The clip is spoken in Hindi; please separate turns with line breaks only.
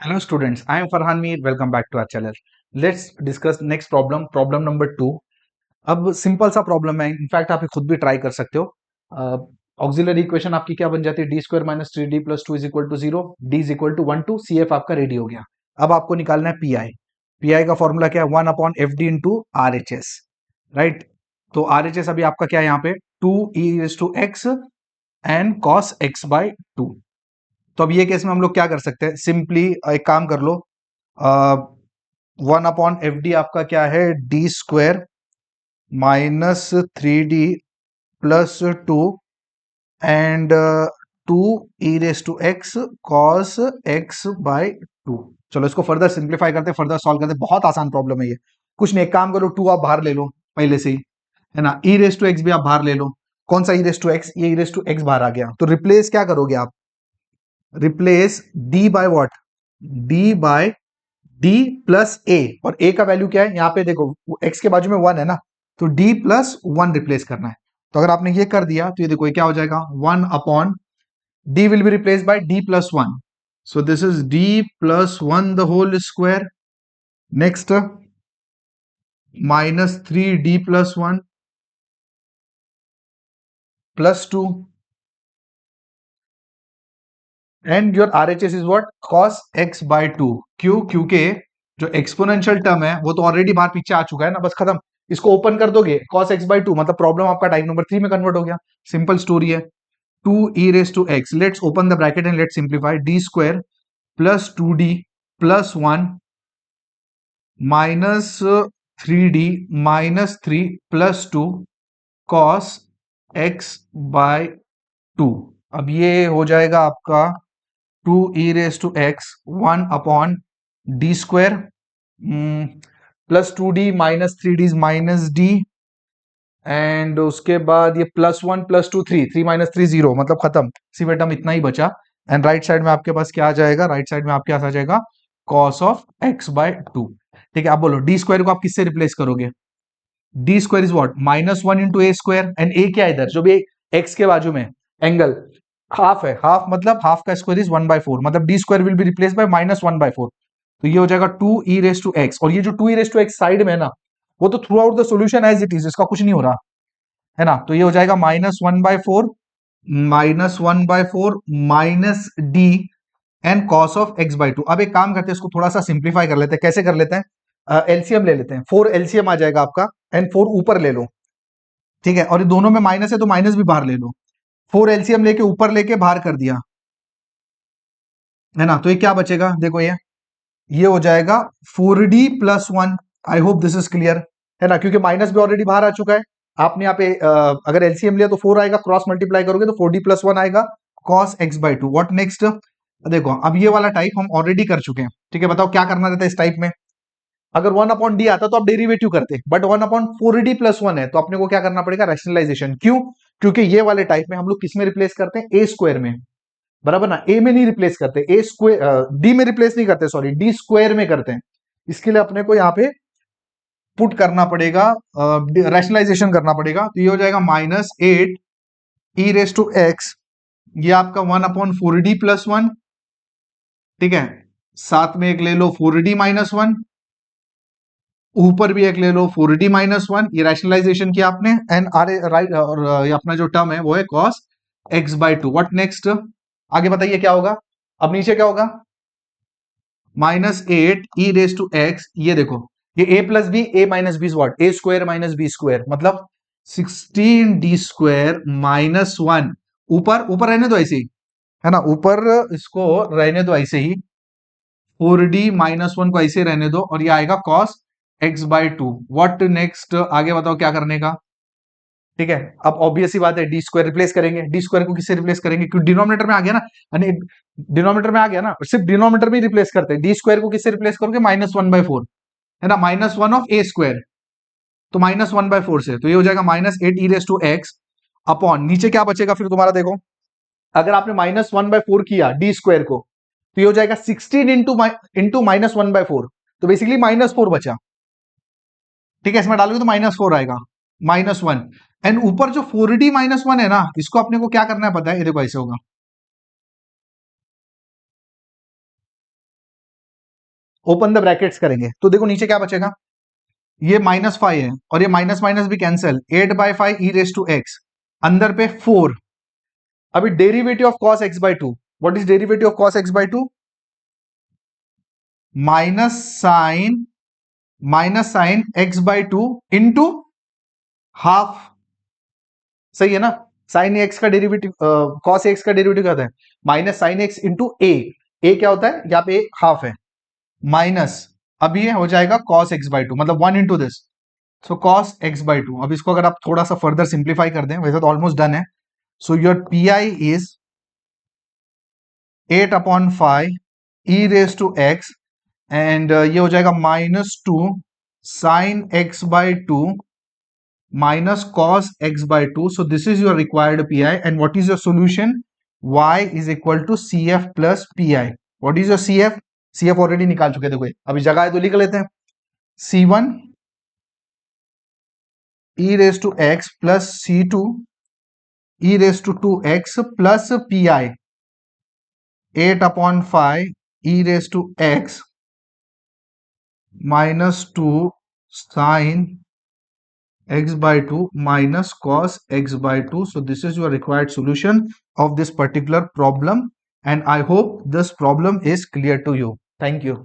Hello students, I am Farhan Mir. Welcome back to our channel. Let's discuss next problem, problem number 2. अब सिंपल सा प्रॉब्लम है, इनफैक्ट आप ये खुद भी ट्राई कर सकते हो। ऑक्सिलरी इक्वेशन आपकी क्या बन जाती है, D square minus three D plus two is equal to zero, D is equal to one two C F आपका रेडी हो गया। अब आपको निकालना है पी आई। पी आई का फॉर्मूला क्या है, one upon F D into R H S, right. तो आर एच एस अभी आपका क्या है यहाँ पे, two E is to X and cos X by two. तो अब ये केस में हम लोग क्या कर सकते हैं, सिंपली एक काम कर लो, वन अपॉन एफ डी आपका क्या है, D square minus three D plus two and two E raise to X cos X by two. चलो इसको फर्दर सिंप्लीफाई करते, फर्दर सॉल्व करते। बहुत आसान प्रॉब्लम है ये, कुछ नहीं, एक काम करो, टू आप बाहर ले लो पहले से ही, है ना। ई रेस टू एक्स भी आप बाहर ले लो। कौन सा ई रेस टू एक्स, ये ई रेस टू एक्स बाहर आ गया, तो रिप्लेस क्या करोगे आप, replace D by what, D by D plus A. और ए का वैल्यू क्या है यहाँ पे देखो, एक्स के बाजू में वन है ना, तो डी प्लस वन रिप्लेस करना है। तो अगर आपने ये कर दिया तो ये देखो ये क्या हो जाएगा, one upon D will be replace by D plus one, so this is D plus one the whole square. Next minus three D plus one plus two and your R H S is what, cos X by two. क्यों, क्योंकि जो एक्सपोनेंशियल टर्म है वो तो ऑलरेडी बाहर पीछे आ चुका है ना, बस खत्म। इसको ओपन कर दोगे, कॉस एक्स बाय टू, मतलब प्रॉब्लम आपका टाइप नंबर 3 में कन्वर्ट हो गया। सिंपल स्टोरी है। Two E raise to X, let's open the bracket and let's simplify, D square plus two D plus one minus three D minus three plus two cos X by two. अब ये हो जाएगा आपका two E raise to X one upon D square plus two D minus three D minus D and उसके बाद ये plus one plus to three, three minus three zero, मतलब खत्म, सिर्फ टर्म इतना ही बचा। एंड राइट साइड में आपके पास क्या आ जाएगा, राइट साइड में आपके पास आ जाएगा cos of x by to. ठीक है, आप बोलो डी स्क्वायर को आप किससे रिप्लेस करोगे, D square is what, minus one into A square, and A क्या है इधर, जो भी एक्स के बाजू में एंगल हाफ है, हाफ मतलब हाफ का square is one by four, मतलब D square will be replace by minus one by four. तो ये हो जाएगा two E raise to X, और ये जो two E raise to X side में है ना, वो तो through out the solution as it is, इसका कुछ नहीं हो रहा है ना। तो ये हो जाएगा minus one by four, minus one by four minus D and cos of x by two. अब एक काम करते हैं, इसको थोड़ा सा सिंप्लीफाई कर लेते हैं। कैसे कर लेते हैं, एलसीएम ले लेते हैं, फोर एलसीएम आ जाएगा आपका, एंड फोर ऊपर ले लो, ठीक है, और ये दोनों में माइनस है तो माइनस भी बाहर ले लो। फोर एलसीएम लेके ऊपर लेके बाहर कर दिया, है ना। तो ये क्या बचेगा, देखो ये हो जाएगा four D plus one. I hope this is clear, है ना, क्योंकि माइनस भी ऑलरेडी बाहर आ चुका है। आपने यहाँ पे अगर एलसीएम लिया तो फोर आएगा, क्रॉस मल्टीप्लाई करोगे तो फोर डी प्लस वन आएगा, cos X by to. What next, देखो अब ये वाला टाइप हम ऑलरेडी कर चुके हैं, ठीक है। बताओ क्या करना रहता है इस टाइप में, अगर वन अपॉन डी आता तो आप डेरिवेटिव करते, but one upon four D plus one है तो अपने को क्या करना पड़ेगा, रैशनलाइजेशन। क्यों, क्योंकि ये वाले टाइप में हम लोग किस में रिप्लेस करते हैं, ए स्क्वायर में, बराबर ना। ए में नहीं रिप्लेस करते, ए स्क्वायर डी में रिप्लेस नहीं करते, सॉरी डी स्क्वायर में करते हैं। इसके लिए अपने को यहाँ पे पुट करना पड़ेगा, रैशनलाइजेशन करना पड़ेगा। तो ये हो जाएगा minus eight E raise to X, ये आपका one upon four D plus one, ठीक है, साथ में एक ले लो फोर डी माइनस वन, ऊपर भी एक ले लो फोर डी माइनस वन, ये रैशनलाइजेशन किया आपने, एंड आर राइट, और ये अपना जो टर्म है वो है cos X by two. What next, आगे बताइए क्या होगा, अब नीचे क्या होगा, minus eight E raise to X, ये देखो ये A plus B, A minus B what, A square minus B square, मतलब sixteen D square minus one. ऊपर ऊपर रहने दो ऐसे ही, है ना, ऊपर इसको रहने दो ऐसे ही, फोर डी माइनस वन को ऐसे रहने दो, और ये आएगा cos X by two. What next, आगे बताओ क्या करने का, ठीक है। अब ऑब्वियस सी बात है, डी स्क्वायर रिप्लेस करेंगे, डी स्क्वायर को किससे रिप्लेस करेंगे, क्योंकि डिनोमिनेटर में आ गया ना, यानी डिनोमिनेटर में आ गया ना, सिर्फ डिनोमिनेटर में रिप्लेस करते हैं। डी स्क्वायर को किससे रिप्लेस करोगे, माइनस वन बाय फोर, है ना, minus one of A square, तो माइनस वन बाय फोर से, तो ये हो जाएगा minus eight E raise to X upon, नीचे क्या बचेगा फिर तुम्हारा, देखो अगर आपने माइनस वन बाय फोर किया डी स्क्वायर को, तो ये हो जाएगा sixteen into minus one by four, तो बेसिकली माइनस फोर बचा, ठीक है। इसमें डालोगे तो माइनस फोर आएगा, माइनस वन, एंड ऊपर जो फोर डी माइनस वन है ना, इसको अपने को क्या करना है पता है, ये देखो ऐसे होगा, ओपन द ब्रैकेट्स करेंगे तो देखो नीचे क्या बचेगा, ये -5 है और ये माइनस माइनस भी cancel, 8/5 E raise to X, अंदर पे 4। अभी derivative of cos x by 2, what is derivative of cos x by 2? Minus sine x by 2 into half, सही है ना। साइन एक्स का डेरिवेटिव, cos x का डेरिवेटिव क्या होता है, minus sine X into uh क्या होता है यहाँ पे, हाफ है, माइनस, अब ये हो जाएगा cos x by 2, मतलब 1 into this, so cos x by 2। अब इसको अगर आप थोड़ा सा फर्दर सिंप्लीफाई कर दें, वैसे तो ऑलमोस्ट डन है, so your P I is 8/5 E raise to X, and ये हो जाएगा -2 sine x by 2 minus cos x by 2. So this is your required pi, and what is your solution? Y is equal to CF plus pi. What is your CF? CF already निकाल चुके थे, कोई अभी जगह है तो लिख लेते हैं, C1 e raised to x plus C2 e raised to 2x plus pi 8/5 e raised to x minus 2 sine x by 2 minus cos x by 2. So this is your required solution of this particular problem, and I hope this problem is clear to you. Thank you.